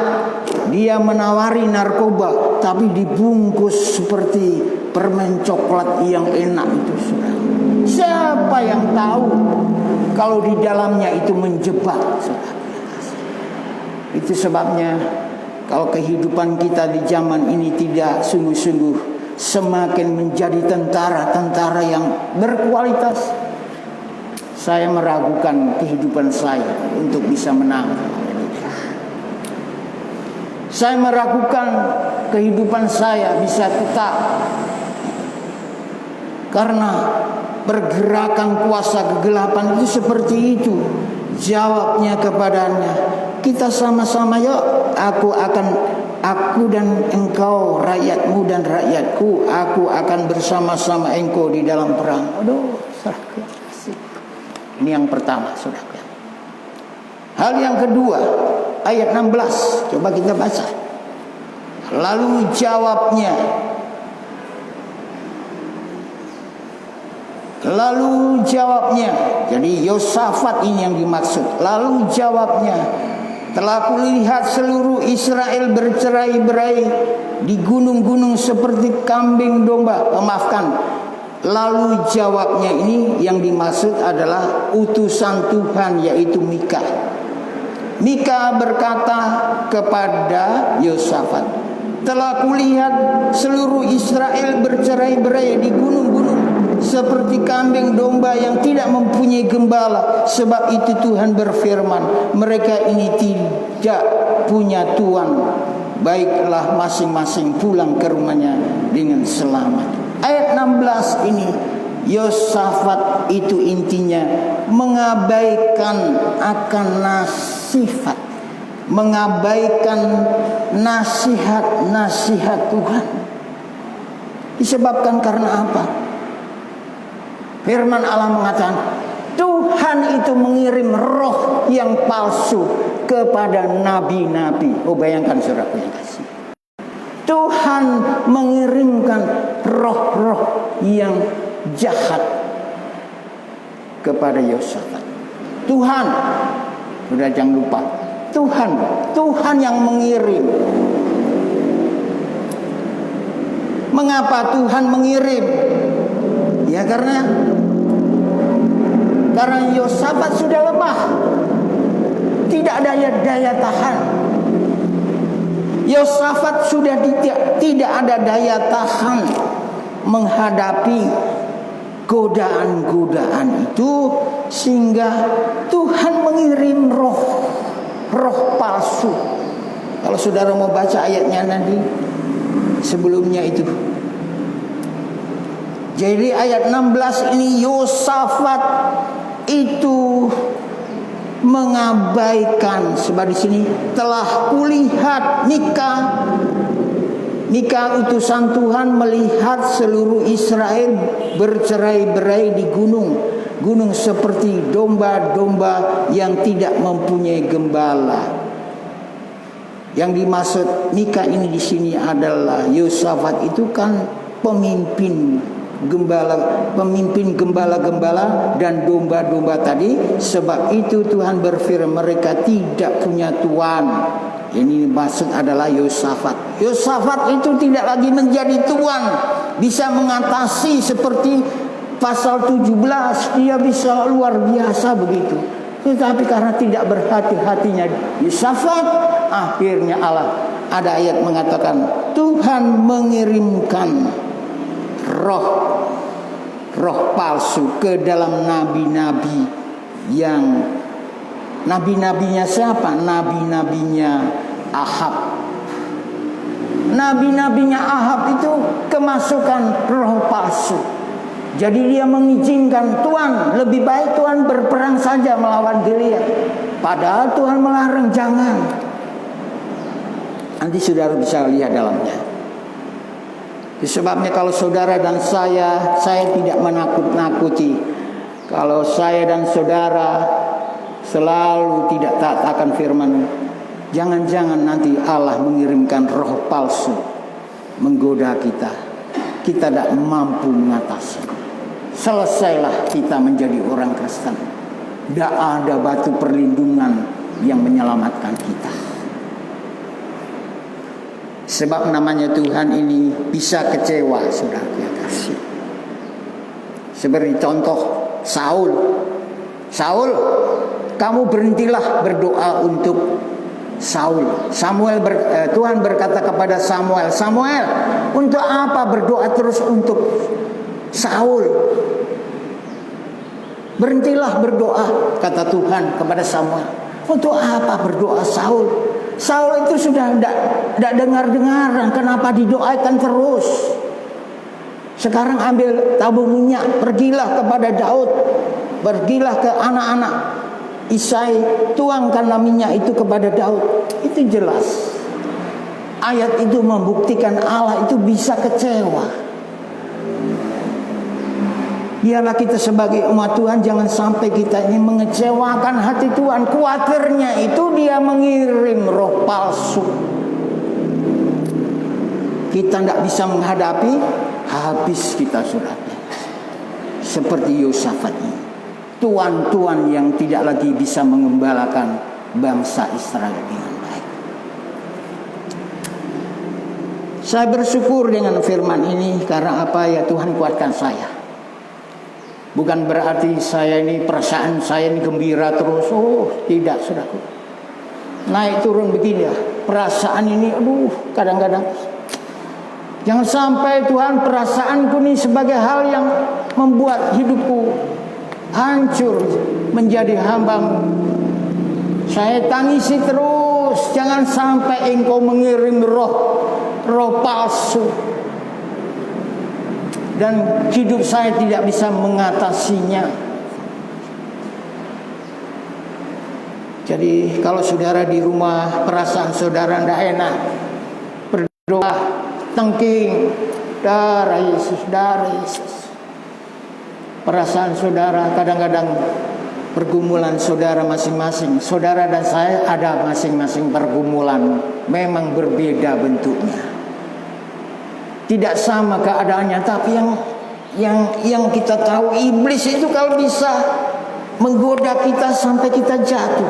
dia menawari narkoba, tapi dibungkus seperti permen coklat yang enak itu, saudara. Siapa yang tahu kalau di dalamnya itu menjebak, saudara? Itu sebabnya kalau kehidupan kita di zaman ini tidak sungguh-sungguh semakin menjadi tentara-tentara yang berkualitas, saya meragukan kehidupan saya untuk bisa menang. Saya meragukan kehidupan saya bisa tetap, karena pergerakan kuasa kegelapan itu seperti itu. Jawabnya kepadanya, kita sama-sama yuk. Aku dan engkau, rakyatmu dan rakyatku, aku akan bersama-sama engkau di dalam perang. Aduh, saudara. Ini yang pertama, saudara. Hal yang kedua, ayat 16, coba kita baca. Lalu jawabnya, jadi Yosafat ini yang dimaksud. Lalu jawabnya, telah kulihat seluruh Israel bercerai-berai di gunung-gunung seperti kambing domba. Lalu jawabnya ini yang dimaksud adalah utusan Tuhan, yaitu Mika. Mika berkata kepada Yosafat, telah kulihat seluruh Israel bercerai-berai di gunung-gunung seperti kambing domba yang tidak mempunyai gembala. Sebab itu Tuhan berfirman, mereka ini tidak punya tuan. Baiklah masing-masing pulang ke rumahnya dengan selamat. Ayat 16 ini, Yosafat itu intinya mengabaikan akan nasihat, mengabaikan nasihat Tuhan. Disebabkan karena apa? Firman Allah mengatakan, Tuhan itu mengirim roh yang palsu kepada nabi-nabi. Oh, bayangkan saudara yang kasih. Tuhan mengirimkan roh-roh yang jahat kepada Yosafat. Tuhan, sudah jangan lupa, Tuhan yang mengirim. Mengapa Tuhan mengirim? Ya karena Yosafat sudah lemah, tidak ada daya tahan. Yosafat sudah tidak ada daya tahan menghadapi godaan-godaan itu, sehingga Tuhan mengirim roh palsu. Kalau saudara mau baca ayatnya nanti sebelumnya itu. Jadi ayat 16 ini, Yosafat itu mengabaikan, sebab di sini telah kulihat Mika Mika utusan Tuhan melihat seluruh Israel bercerai-berai di gunung seperti domba-domba yang tidak mempunyai gembala. Yang dimaksud Mika ini di sini adalah Yosafat itu kan pemimpin gembala-gembala dan domba-domba tadi. Sebab itu Tuhan berfirman mereka tidak punya tuan. Ini maksud adalah Yosafat. Yosafat itu tidak lagi menjadi tuan, bisa mengatasi seperti pasal 17, dia bisa luar biasa begitu. Tetapi karena tidak berhati-hatinya Yosafat, akhirnya Allah, ada ayat mengatakan Tuhan mengirimkan roh palsu ke dalam nabi-nabi yang nabi-nabinya siapa? Nabi-nabinya Ahab. Nabi-nabinya Ahab itu kemasukan roh palsu. Jadi dia mengizinkan Tuhan, lebih baik Tuhan berperang saja melawan Goliat. Padahal Tuhan melarang, jangan. Nanti saudara bisa lihat dalamnya. Sebabnya kalau saudara dan saya tidak menakut-nakuti. Kalau saya dan saudara selalu tidak taat akan firman, jangan-jangan nanti Allah mengirimkan roh palsu menggoda kita. Kita tidak mampu mengatasi. Selesailah kita menjadi orang Kristen. Tidak ada batu perlindungan yang menyelamatkan kita. Sebab namanya Tuhan ini bisa kecewa, saudara kasih. Seperti contoh Saul, kamu berhentilah berdoa untuk Saul. Tuhan berkata kepada Samuel, untuk apa berdoa terus untuk Saul? Berhentilah berdoa, kata Tuhan kepada Samuel. Untuk apa berdoa Saul? Saul itu sudah tidak dengar-dengaran, kenapa didoakan terus? Sekarang ambil tabung minyak, pergilah kepada Daud, pergilah ke anak-anak Isai, tuangkanlah minyak itu kepada Daud. Itu jelas. Ayat itu membuktikan Allah itu bisa kecewa. Biarlah kita sebagai umat Tuhan jangan sampai kita ini mengecewakan hati Tuhan. Kuatirnya itu dia mengirim roh palsu. Kita tidak bisa menghadapi, habis kita sudah. Seperti Yosafat ini. Tuan-tuan yang tidak lagi bisa mengembalakan bangsa Israel dengan baik. Saya bersyukur dengan firman ini karena apa ya, Tuhan kuatkan saya. Bukan berarti saya ini perasaan saya ini gembira terus. Oh, tidak, saudaraku. Naik turun begini ya. Perasaan ini kadang-kadang. Jangan sampai Tuhan perasaanku ini sebagai hal yang membuat hidupku hancur menjadi hamba-Mu. Saya tangisi terus, jangan sampai Engkau mengirim roh palsu dan hidup saya tidak bisa mengatasinya. Jadi kalau saudara di rumah perasaan saudara tidak enak, berdoa, tengking, darah Yesus, darah Yesus. Perasaan saudara kadang-kadang pergumulan saudara masing-masing. Saudara dan saya ada masing-masing pergumulan, memang berbeda bentuknya. Tidak sama keadaannya, tapi yang kita tahu iblis itu kalau bisa menggoda kita sampai kita jatuh.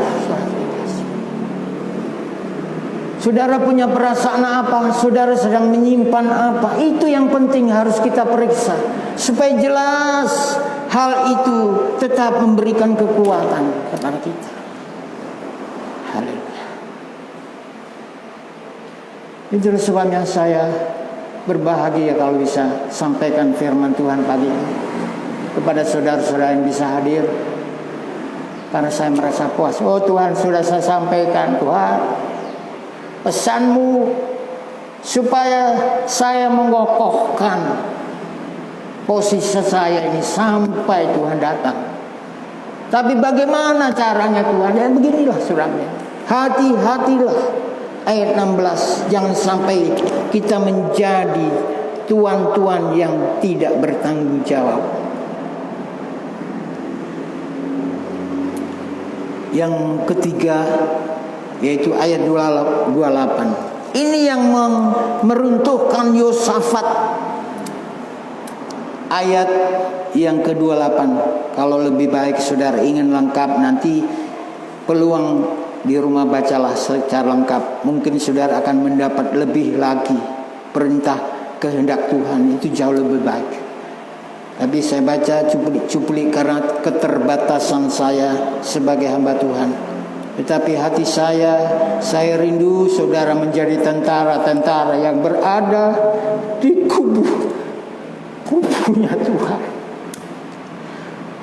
Saudara punya perasaan apa? Saudara sedang menyimpan apa? Itu yang penting harus kita periksa supaya jelas hal itu tetap memberikan kekuatan kepada kita. Haleluya. Itu sebabnya saya berbahagia kalau bisa sampaikan firman Tuhan pagi ini kepada saudara-saudara yang bisa hadir. Karena saya merasa puas. Oh Tuhan, sudah saya sampaikan Tuhan pesan-Mu supaya saya mengokohkan posisi saya ini sampai Tuhan datang. Tapi bagaimana caranya Tuhan? Ya beginilah saudara. Hati-hatilah ayat 16. Jangan sampai kita menjadi tuan-tuan yang tidak bertanggung jawab. Yang ketiga yaitu ayat 28. Ini yang meruntuhkan Yosafat. Ayat yang ke-28. Kalau lebih baik saudara ingin lengkap, nanti peluang di rumah bacalah secara lengkap. Mungkin saudara akan mendapat lebih lagi perintah kehendak Tuhan, itu jauh lebih baik. Tapi saya baca cuplik-cuplik karena keterbatasan saya sebagai hamba Tuhan. Tetapi hati saya rindu saudara menjadi tentara-tentara yang berada di kubunya Tuhan.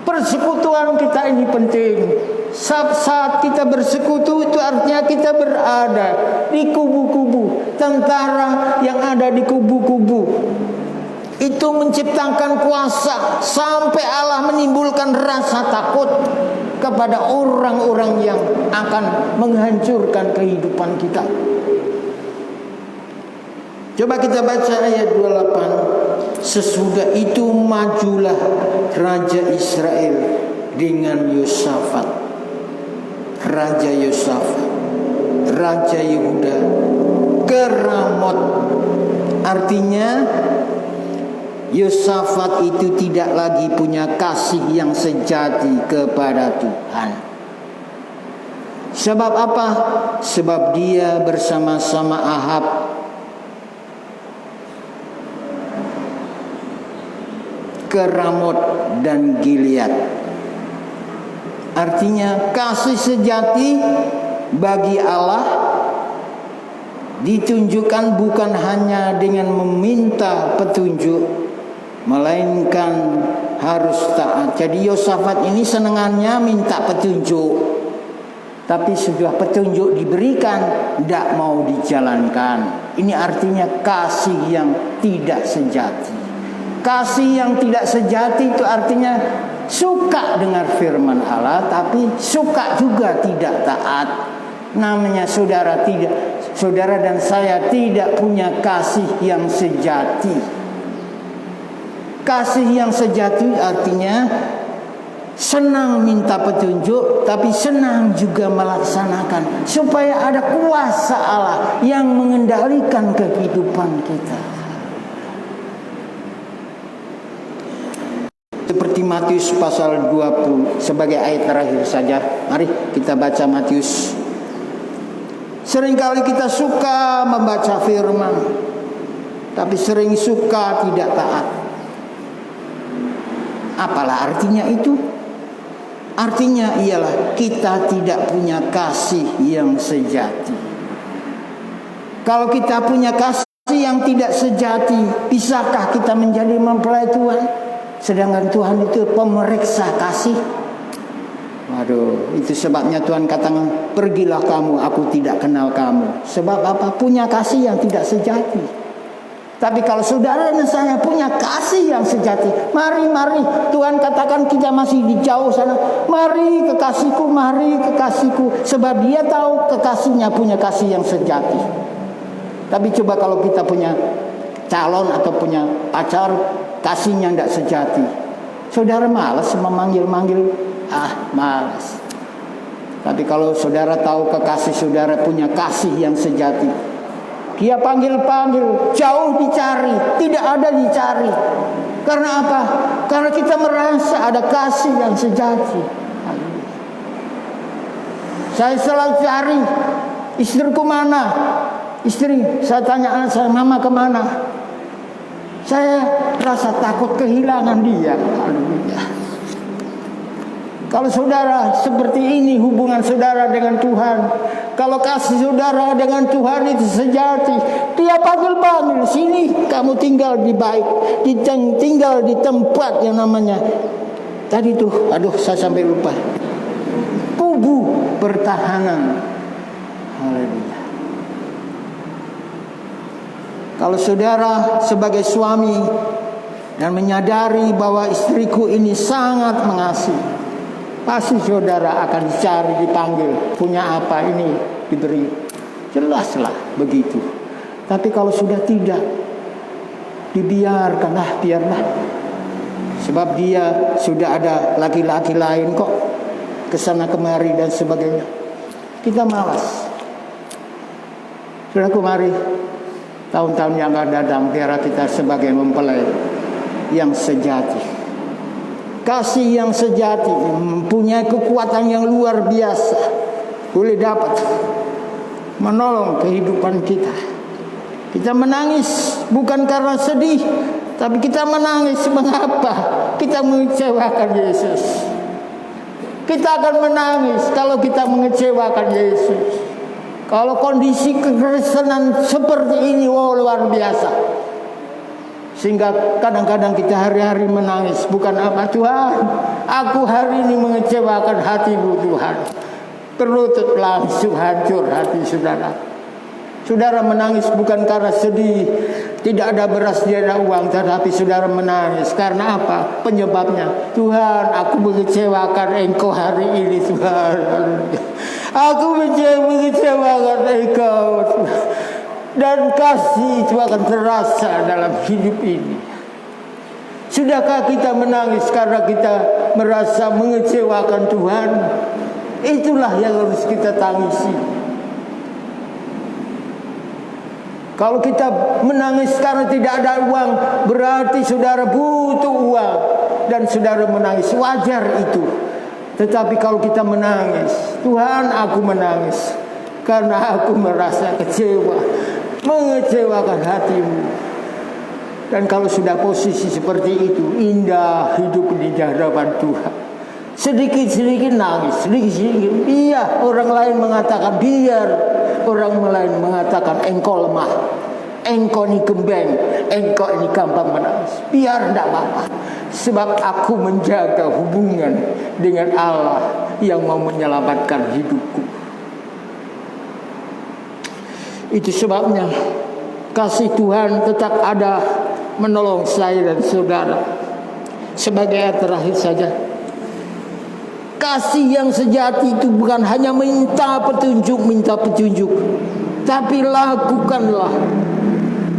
Persekutuan kita ini penting. Saat kita bersekutu itu artinya kita berada di kubu-kubu. Tentara yang ada di kubu-kubu itu menciptakan kuasa sampai Allah menimbulkan rasa takut kepada orang-orang yang akan menghancurkan kehidupan kita. Coba kita baca ayat 28. Sesudah itu majulah Raja Israel dengan Yosafat, Raja Yosafat, Raja Yehuda ke Ramot. Artinya Yosafat itu tidak lagi punya kasih yang sejati kepada Tuhan. Sebab apa? Sebab dia bersama-sama Ahab ke Ramot dan Gilead. Artinya kasih sejati bagi Allah ditunjukkan bukan hanya dengan meminta petunjuk, melainkan harus taat. Jadi Yosafat ini senengannya minta petunjuk, tapi sudah petunjuk diberikan, tidak mau dijalankan. Ini artinya kasih yang tidak sejati. Kasih yang tidak sejati itu artinya suka dengar firman Allah, tapi suka juga tidak taat. Namanya saudara dan saya tidak punya kasih yang sejati. Kasih yang sejati artinya senang minta petunjuk, tapi senang juga melaksanakan, supaya ada kuasa Allah yang mengendalikan kehidupan kita. Seperti Matius pasal 20 sebagai ayat terakhir saja. Mari kita baca Matius. Seringkali kita suka membaca firman, tapi sering suka tidak taat. Apalah artinya itu? Artinya ialah kita tidak punya kasih yang sejati. Kalau kita punya kasih yang tidak sejati, bisakah kita menjadi mempelai Tuhan? Sedangkan Tuhan itu pemeriksa kasih. Waduh, itu sebabnya Tuhan katakan, pergilah kamu, aku tidak kenal kamu. Sebab apa? Punya kasih yang tidak sejati. Tapi kalau saudara dan saya punya kasih yang sejati, mari Tuhan katakan kita masih di jauh sana, mari kekasihku, sebab dia tahu kekasihnya punya kasih yang sejati. Tapi coba kalau kita punya calon atau punya pacar, kasihnya tidak sejati, saudara malas memanggil-manggil, malas. Tapi kalau saudara tahu kekasih saudara punya kasih yang sejati, dia panggil-panggil, jauh dicari, tidak ada dicari. Karena apa? Karena kita merasa ada kasih yang sejati. Saya selalu cari, istriku mana? Istri, saya tanya anak saya, mama kemana? Saya rasa takut kehilangan dia. Haleluya. Kalau saudara seperti ini hubungan saudara dengan Tuhan, kalau kasih saudara dengan Tuhan itu sejati, dia panggil-panggil, sini kamu tinggal di baik, tinggal di tempat yang namanya tadi tuh, saya sampai lupa, kubu pertahanan. Haleluya. Kalau saudara sebagai suami dan menyadari bahwa istriku ini sangat mengasihi, pasti saudara akan dicari, dipanggil, punya apa ini, diberi. Jelaslah begitu. Tapi kalau sudah tidak, dibiarkanlah, biarlah. Sebab dia sudah ada laki-laki lain kok, kesana kemari dan sebagainya. Kita malas. Saudaraku, mari tahun-tahun yang akan datang, biarlah kita sebagai mempelai yang sejati. Kasih yang sejati mempunyai kekuatan yang luar biasa, boleh dapat menolong kehidupan kita. Kita menangis bukan karena sedih, tapi kita menangis mengapa? Kita mengecewakan Yesus. Kita akan menangis kalau kita mengecewakan Yesus. Kalau kondisi kekristenan seperti ini, luar biasa. Sehingga kadang-kadang kita hari-hari menangis. Bukan apa, Tuhan, aku hari ini mengecewakan hati-Mu, Tuhan. Terlutut langsung hancur hati saudara. Saudara menangis bukan karena sedih, tidak ada beras, tidak ada uang, tetapi saudara menangis karena apa? Penyebabnya, Tuhan, aku mengecewakan Engkau hari ini, Tuhan. Aku mengecewakan Engkau, dan kasih itu akan terasa dalam hidup ini. Sudahkah kita menangis karena kita merasa mengecewakan Tuhan? Itulah yang harus kita tangisi. Kalau kita menangis karena tidak ada uang, berarti saudara butuh uang dan saudara menangis, wajar itu. Tetapi kalau kita menangis, Tuhan, aku menangis karena aku merasa kecewa, mengecewakan hati-Mu. Dan kalau sudah posisi seperti itu, indah hidup di hadapan Tuhan. Sedikit-sedikit nangis, sedikit-sedikit. Iya, orang lain mengatakan biar, orang lain mengatakan engkau lemah, engkau ini gembeng, engkau ini gampang menangis. Biar tidak apa-apa, sebab aku menjaga hubungan dengan Allah yang mau menyelamatkan hidupku. Itu sebabnya kasih Tuhan tetap ada menolong saya dan saudara. Sebagai yang terakhir saja, kasih yang sejati itu bukan hanya minta petunjuk, tapi lakukanlah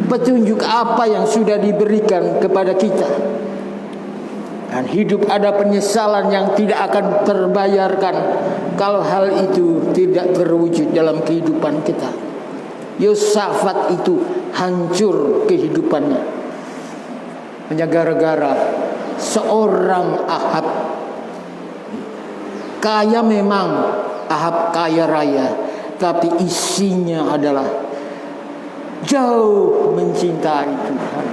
petunjuk apa yang sudah diberikan kepada kita. Dan hidup ada penyesalan yang tidak akan terbayarkan kalau hal itu tidak terwujud dalam kehidupan kita. Yosafat itu hancur kehidupannya hanya gara-gara seorang Ahab. Kaya memang, Ahab kaya raya, tapi isinya adalah jauh mencintai Tuhan.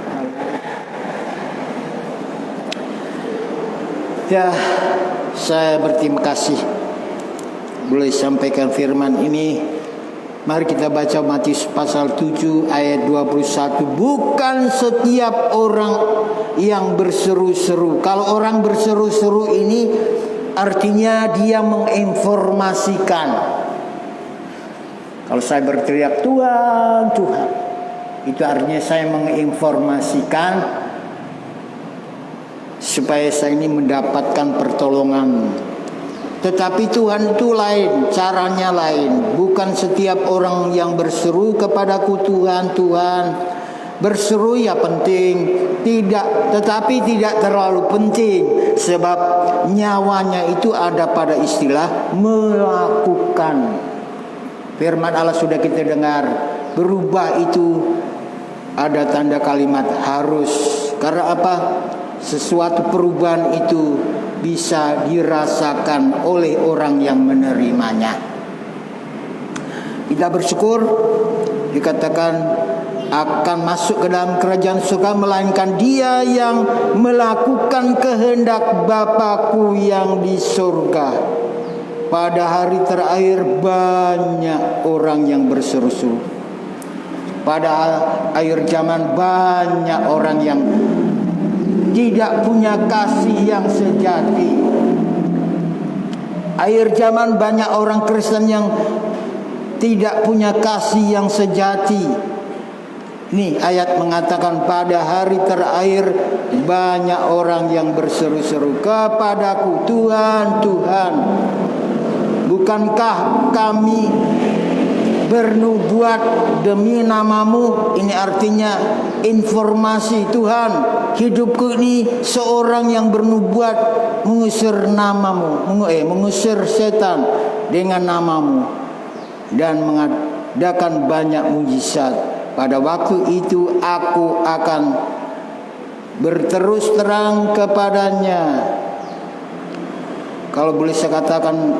Ya, saya berterima kasih boleh sampaikan firman ini. Mari kita baca Matius pasal 7 ayat 21. Bukan setiap orang yang berseru-seru. Kalau orang berseru-seru ini artinya dia menginformasikan. Kalau saya berteriak Tuhan, Tuhan, itu artinya saya menginformasikan supaya saya ini mendapatkan pertolongan. Tetapi Tuhan itu lain, caranya lain. Bukan setiap orang yang berseru kepadaku Tuhan, Tuhan. Berseru ya penting, tetapi tidak terlalu penting, sebab nyawanya itu ada pada istilah melakukan. Firman Allah sudah kita dengar, berubah itu ada tanda kalimat harus. Karena apa? Sesuatu perubahan itu bisa dirasakan oleh orang yang menerimanya. Kita bersyukur dikatakan akan masuk ke dalam kerajaan surga, melainkan dia yang melakukan kehendak Bapa-Ku yang di surga. Pada hari terakhir banyak orang yang berseru-seru. Pada akhir zaman banyak orang yang tidak punya kasih yang sejati. Akhir zaman banyak orang Kristen yang tidak punya kasih yang sejati. Nih ayat mengatakan pada hari terakhir banyak orang yang berseru-seru kepadaku, Tuhan, Tuhan, bukankah kami bernubuat demi namamu. Ini artinya informasi Tuhan, hidupku ini seorang yang bernubuat mengusir namamu, mengusir setan dengan namamu dan mengadakan banyak mujizat. Pada waktu itu aku akan berterus terang kepadanya. Kalau boleh saya katakan,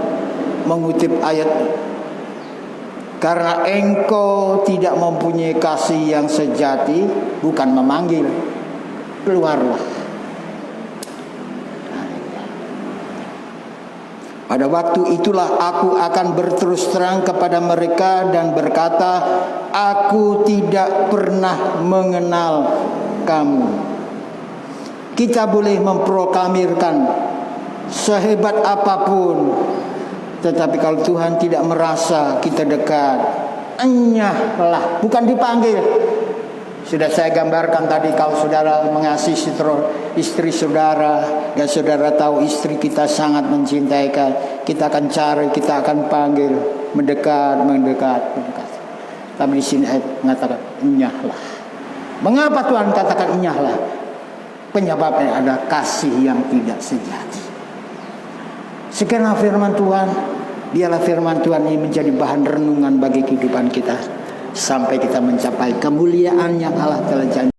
mengutip ayat, karena engkau tidak mempunyai kasih yang sejati, bukan memanggil, keluarlah. Pada waktu itulah aku akan berterus terang kepada mereka dan berkata, aku tidak pernah mengenal kamu. Kita boleh memproklamirkan sehebat apapun, tetapi kalau Tuhan tidak merasa kita dekat, enyahlah, bukan dipanggil. Sudah saya gambarkan tadi, kalau saudara mengasihi istri saudara dan saudara tahu istri kita sangat mencintai kita akan cari, kita akan panggil, mendekat. Tapi di sini ayat mengatakan enyahlah. Mengapa Tuhan katakan enyahlah? Penyebabnya ada kasih yang tidak sejati. Sekianlah firman Tuhan. Biarlah firman Tuhan ini menjadi bahan renungan bagi kehidupan kita sampai kita mencapai kemuliaan yang Allah telah janjikan.